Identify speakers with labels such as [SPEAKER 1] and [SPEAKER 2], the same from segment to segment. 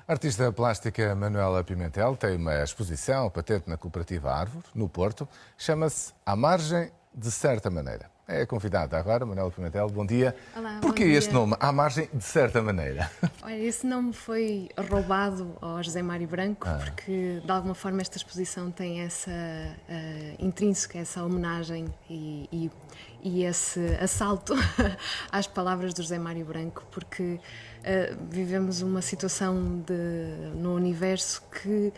[SPEAKER 1] A artista plástica Manuela Pimentel tem uma exposição patente na Cooperativa Árvore, no Porto. Chama-se À Margem, de certa maneira. É a convidada agora, Manuela Pimentel. Bom dia.
[SPEAKER 2] Olá,
[SPEAKER 1] Porquê
[SPEAKER 2] bom dia.
[SPEAKER 1] este nome, À Margem, de certa maneira?
[SPEAKER 2] Olha, esse nome foi roubado ao José Mário Branco, porque de alguma forma esta exposição tem essa intrínseca, essa homenagem e esse assalto às palavras do José Mário Branco, porque vivemos uma situação no universo que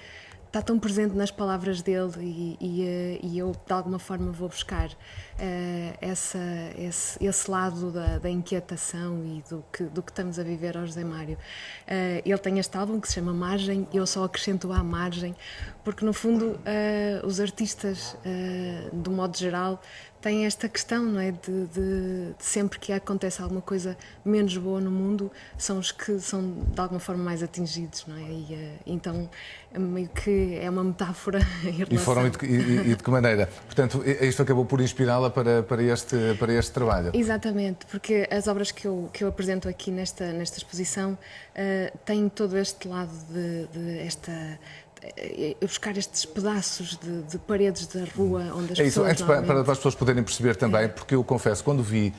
[SPEAKER 2] está tão presente nas palavras dele e eu de alguma forma vou buscar esse lado da inquietação e do que estamos a viver ao José Mário. Ele tem este álbum que se chama Margem e eu só acrescento à margem porque no fundo os artistas do modo geral têm esta questão, não é, de sempre que acontece alguma coisa menos boa no mundo são os que são de alguma forma mais atingidos, não é? Então meio que é uma metáfora em relação...
[SPEAKER 1] E de que maneira? Portanto, isto acabou por inspirá-la para este trabalho.
[SPEAKER 2] Exatamente, porque as obras que eu apresento aqui nesta exposição têm todo este lado buscar estes pedaços de paredes da rua onde as pessoas...
[SPEAKER 1] Antes para as pessoas poderem perceber também, porque eu confesso, quando vi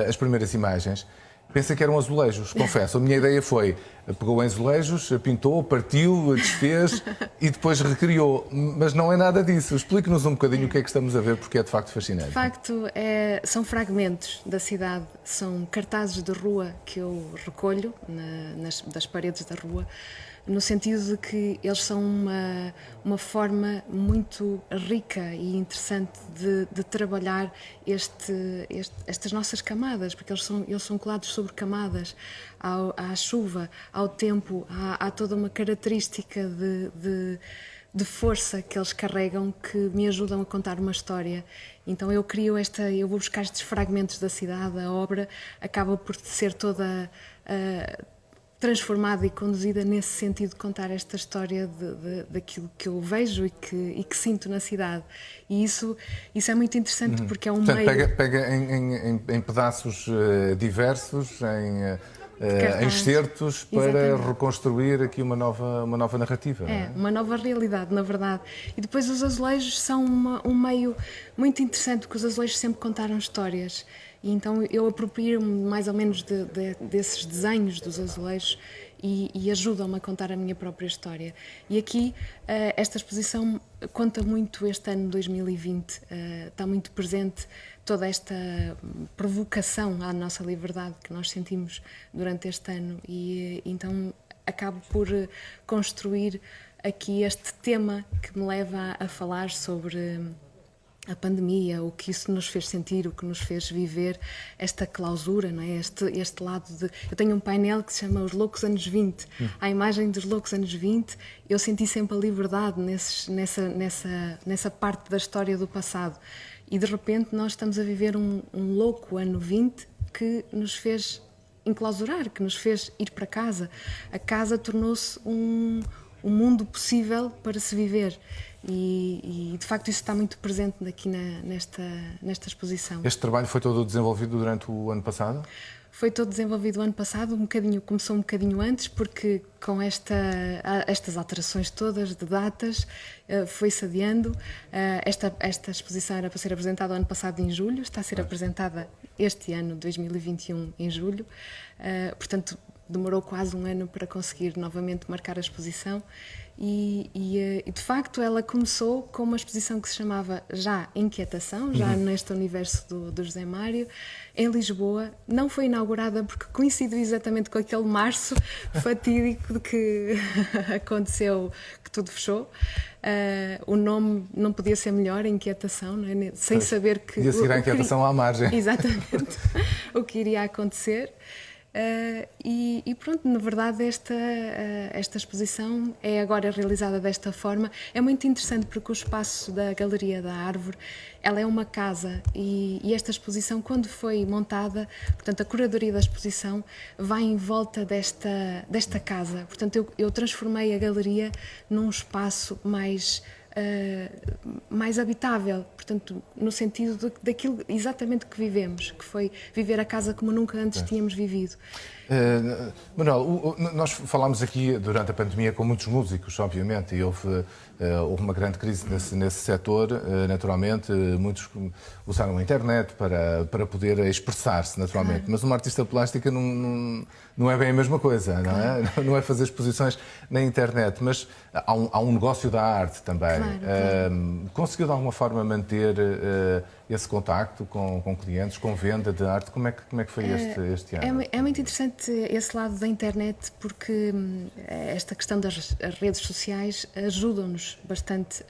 [SPEAKER 1] as primeiras imagens, pensei que eram azulejos, confesso. A minha ideia foi, pegou em azulejos, pintou, partiu, desfez e depois recriou. Mas não é nada disso. Explique-nos um bocadinho o que é que estamos a ver, porque é de facto fascinante.
[SPEAKER 2] De facto, são fragmentos da cidade, são cartazes de rua que eu recolho das paredes da rua, no sentido de que eles são uma forma muito rica e interessante de trabalhar estas nossas camadas, porque eles são colados sobre camadas, à chuva, ao tempo, há toda uma característica de força que eles carregam que me ajudam a contar uma história. Então eu vou buscar estes fragmentos da cidade, a obra acaba por ser toda transformada e conduzida nesse sentido de contar esta história daquilo que eu vejo e que sinto na cidade. E isso é muito interessante porque é um
[SPEAKER 1] Portanto,
[SPEAKER 2] meio...
[SPEAKER 1] pega em pedaços diversos, em excertos, para
[SPEAKER 2] Exatamente.
[SPEAKER 1] reconstruir aqui uma nova narrativa. Não é?
[SPEAKER 2] Uma nova realidade, na verdade. E depois os azulejos são um meio muito interessante, porque os azulejos sempre contaram histórias. E então eu aproprio-me mais ou menos desses desenhos dos azulejos e ajudam-me a contar a minha própria história. E aqui esta exposição conta muito este ano 2020, está muito presente toda esta provocação à nossa liberdade que nós sentimos durante este ano e então acabo por construir aqui este tema que me leva a falar sobre a pandemia, o que isso nos fez sentir, o que nos fez viver esta clausura, não é? Este lado de... Eu tenho um painel que se chama Os Loucos Anos 20. À imagem dos Loucos Anos 20, eu senti sempre a liberdade nessa parte da história do passado. E de repente nós estamos a viver um louco ano 20 que nos fez enclausurar, que nos fez ir para casa. A casa tornou-se um mundo possível para se viver e de facto isso está muito presente aqui nesta exposição.
[SPEAKER 1] Este trabalho foi todo desenvolvido durante o ano passado?
[SPEAKER 2] Foi todo desenvolvido o ano passado, começou um bocadinho antes, porque com estas alterações todas de datas foi-se adiando. Esta exposição era para ser apresentada o ano passado em julho, está a ser apresentada este ano, 2021, em julho. Portanto, demorou quase um ano para conseguir novamente marcar a exposição e de facto ela começou com uma exposição que se chamava já Inquietação, já neste universo do José Mário, em Lisboa. Não foi inaugurada porque coincidiu exatamente com aquele março fatídico de que aconteceu, que tudo fechou. O nome não podia ser melhor, Inquietação, não é? Sem saber que...
[SPEAKER 1] E a seguir a Inquietação à margem.
[SPEAKER 2] Exatamente, o que iria acontecer. E pronto, na verdade esta exposição é agora realizada desta forma. É muito interessante porque o espaço da Galeria da Árvore, ela é uma casa e esta exposição, quando foi montada, portanto a curadoria da exposição vai em volta desta casa. Portanto eu transformei a galeria num espaço mais habitável, portanto, no sentido daquilo exatamente que vivemos, que foi viver a casa como nunca antes tínhamos vivido.
[SPEAKER 1] Manuel, nós falámos aqui durante a pandemia com muitos músicos, obviamente, e houve uma grande crise nesse setor, naturalmente. Muitos usaram a internet para poder expressar-se, naturalmente.
[SPEAKER 2] Claro.
[SPEAKER 1] Mas uma artista plástica não é bem a mesma coisa, não é? Não é fazer exposições na internet, mas há um negócio da arte também.
[SPEAKER 2] Claro.
[SPEAKER 1] Conseguiu de alguma forma manter esse contacto com clientes, com venda de arte? Como é que foi este ano?
[SPEAKER 2] É muito interessante esse lado da internet porque esta questão das as redes sociais ajudam-nos bastante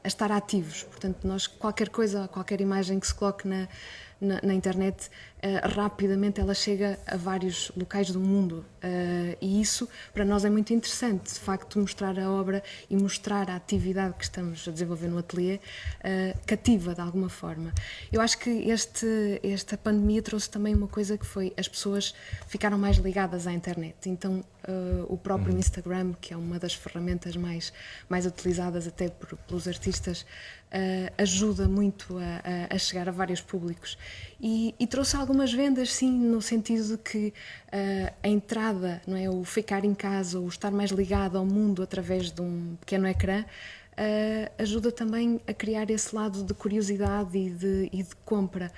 [SPEAKER 2] a estar ativos. Portanto, nós qualquer coisa, qualquer imagem que se coloque na internet, rapidamente ela chega a vários locais do mundo. E isso para nós é muito interessante, de facto, mostrar a obra e mostrar a atividade que estamos a desenvolver no ateliê cativa de alguma forma. Eu acho que esta pandemia trouxe também uma coisa que foi as pessoas ficaram mais ligadas à internet. Então, o próprio Instagram, que é uma das ferramentas mais utilizadas até pelos artistas, ajuda muito a chegar a vários públicos e trouxe algumas vendas, sim, no sentido de que a entrada, não é, o ficar em casa, o estar mais ligado ao mundo através de um pequeno ecrã, ajuda também a criar esse lado de curiosidade e de compra.